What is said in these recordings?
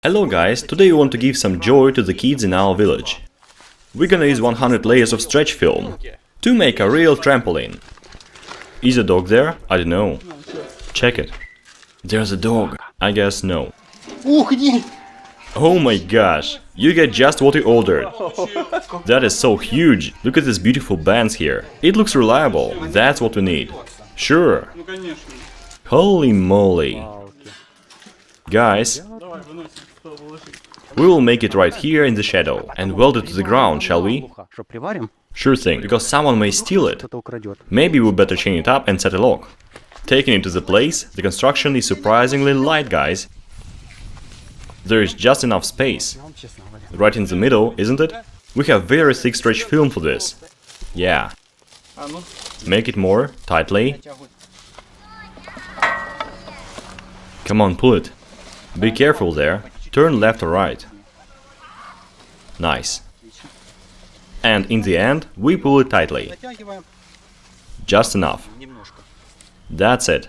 Hello guys, today we want to give some joy to the kids in our village. We're gonna use 100 layers of stretch film to make a real trampoline. Is a dog there? I don't know. Check it. There's a dog. I guess no. Oh my gosh, you get just what you ordered. That is so huge. Look at these beautiful bands here. It looks reliable. That's what we need. Sure. Holy moly. Guys, we will make it right here in the shadow and weld it to the ground, shall we? Sure thing, because someone may steal it. Maybe we better chain it up and set a lock. Taking it to the place, the construction is surprisingly light, guys. There is just enough space. Right in the middle, isn't it? We have very thick stretch film for this. Yeah. Make it more tightly. Come on, pull it. Be careful there. Turn left or right. Nice. And in the end, we pull it tightly. Just enough. That's it.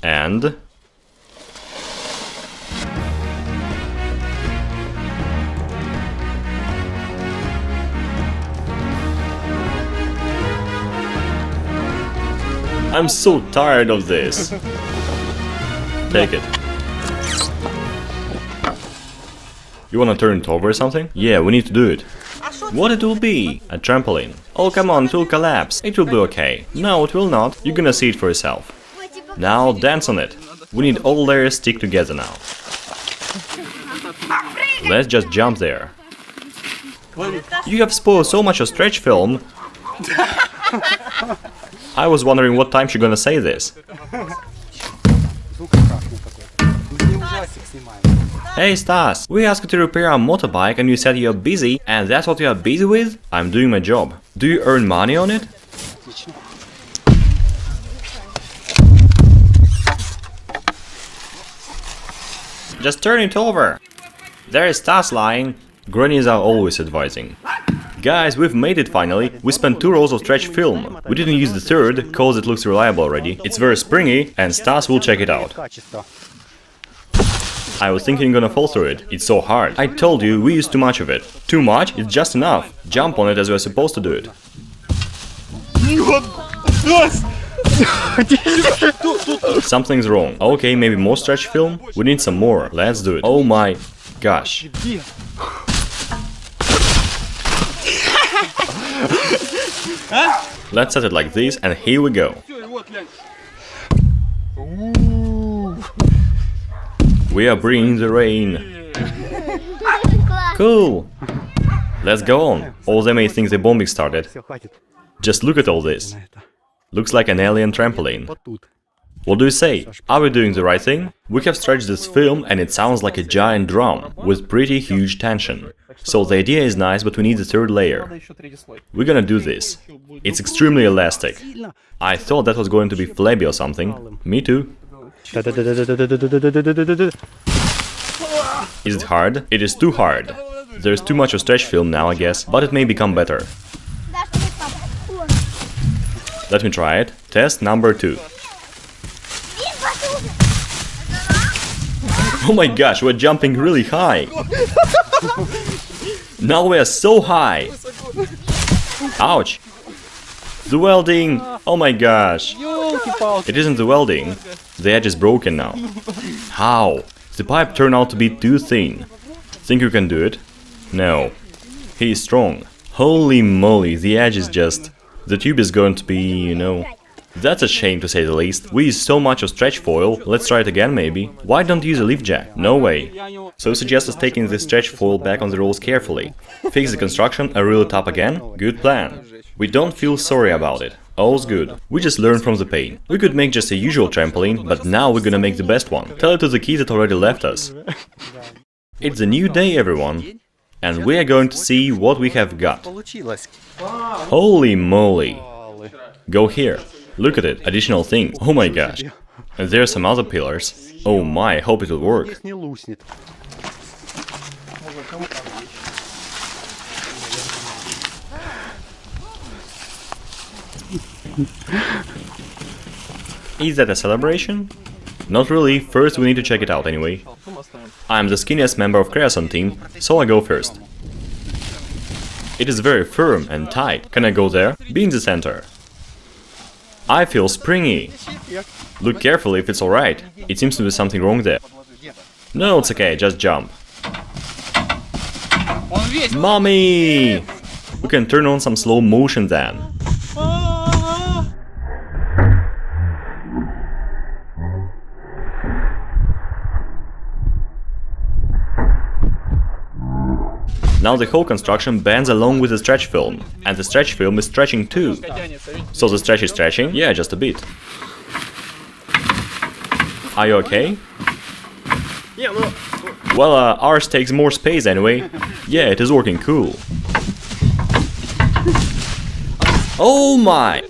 And... I'm so tired of this. Take it. You wanna turn it over or something? Yeah, we need to do it. What it will be? A trampoline. Oh, come on, it will collapse. It will be okay. No, it will not. You're gonna see it for yourself. Now dance on it. We need all layers stick together now. Let's just jump there. You have spoiled so much of stretch film. I was wondering what time she's gonna say this. Hey Stas, we asked you to repair our motorbike and you said you're busy, and that's what you are busy with? I'm doing my job. Do you earn money on it? Just turn it over. There is Stas lying. Grannies are always advising. Guys, we've made it finally. We spent 2 rolls of stretch film. We didn't use the third, cause it looks reliable already. It's very springy, and Stas will check it out. I was thinking you're gonna fall through it. It's so hard. I told you, we used too much of it. Too much? It's just enough. Jump on it as we're supposed to do it. Something's wrong. Okay, maybe more stretch film? We need some more. Let's do it. Oh my gosh. Let's set it like this, and here we go. We are bringing the rain. Cool. Let's go on. All they may think the bombing started. Just look at all this. Looks like an alien trampoline. What do you say? Are we doing the right thing? We have stretched this film and it sounds like a giant drum with pretty huge tension. So the idea is nice, but we need the third layer. We're gonna do this. It's extremely elastic. I thought that was going to be flabby or something. Me too. Is it hard? It is too hard. There's too much of stretch film now, I guess, but it may become better. Let me try it. Test number 2. Oh my gosh, we're jumping really high. Now we are so high. Ouch. The welding. Oh my gosh. It isn't the welding. The edge is broken now. How? The pipe turned out to be too thin. Think you can do it? No. He is strong. Holy moly, the edge is just... The tube is going to be, you know... That's a shame to say the least. We use so much of stretch foil. Let's try it again maybe. Why don't you use a lift jack? No way. So suggest us taking the stretch foil back on the rolls carefully. Fix the construction and reel it up again? Good plan. We don't feel sorry about it. All's good. We just learn from the pain. We could make just a usual trampoline, but now we're gonna make the best one. Tell it to the kids that already left us. It's a new day, everyone. And we are going to see what we have got. Holy moly. Go here. Look at it. Additional things. Oh my gosh. And there are some other pillars. Oh my, I hope it will work. Is that a celebration? Not really, first we need to check it out anyway. I'm the skinniest member of Kreosan team, so I go first. It is very firm and tight. Can I go there? Be in the center. I feel springy. Look carefully if it's alright. It seems to be something wrong there. No, it's okay, just jump. Mommy! We can turn on some slow motion then. Now the whole construction bends along with the stretch film, and the stretch film is stretching too. So the stretch is stretching? Yeah, just a bit. Are you okay? Well, ours takes more space anyway. Yeah, it is working cool. Oh my!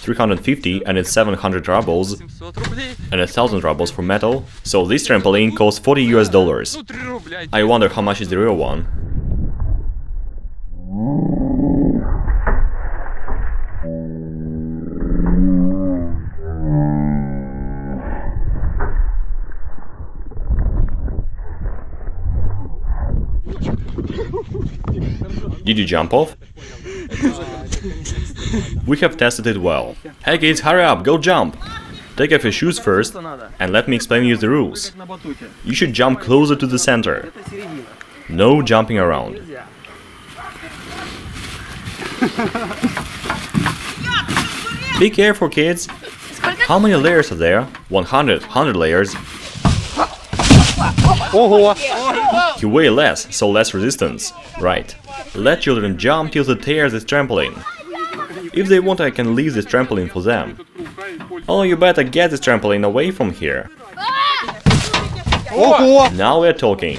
350 and it's 700 rubles and 1000 rubles for metal. So this trampoline costs $40 US. I wonder how much is the real one. Did you jump off? We have tested it well. Hey kids, hurry up, go jump! Take off your shoes first, and let me explain you the rules. You should jump closer to the center. No jumping around. Be careful, kids! How many layers are there? 100 layers. You weigh less, so less resistance. Right. Let children jump till they tear this trampoline. If they want, I can leave this trampoline for them. Oh, you better get this trampoline away from here. Now we're talking.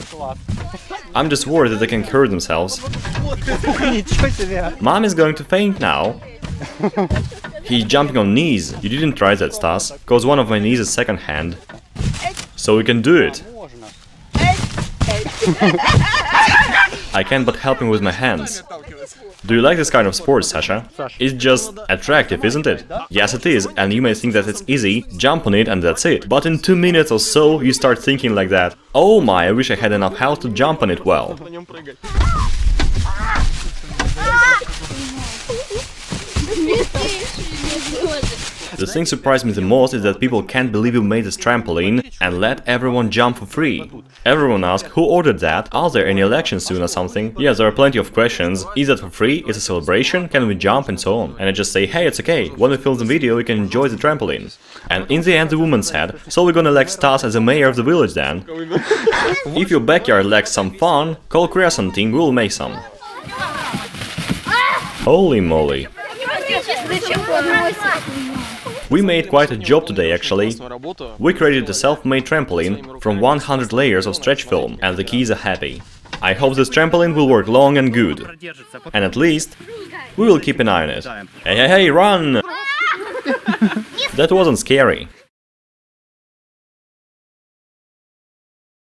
I'm just worried that they can hurt themselves. Mom is going to faint now. He's jumping on knees. You didn't try that, Stas, cause one of my knees is second hand. So we can do it. I can't but help him with my hands. Do you like this kind of sport, Sasha? It's just attractive, isn't it? Yes, it is, and you may think that it's easy, jump on it and that's it. But in 2 minutes or so, you start thinking like that. Oh my, I wish I had enough health to jump on it well. The thing surprised me the most is that people can't believe you made this trampoline and let everyone jump for free. Everyone asks, who ordered that? Are there any elections soon or something? Yes, there are plenty of questions. Is that for free? Is it a celebration? Can we jump? And so on. And I just say, hey, it's okay. When we film the video, you can enjoy the trampoline. And in the end, the woman said, so we're gonna elect Stas as the mayor of the village then. If your backyard lacks some fun, call Kreosan team, we'll make some. Holy moly. We made quite a job today, actually. We created a self-made trampoline from 100 layers of stretch film, and the kids are happy. I hope this trampoline will work long and good. And at least, we will keep an eye on it. Hey, hey, hey, run! That wasn't scary.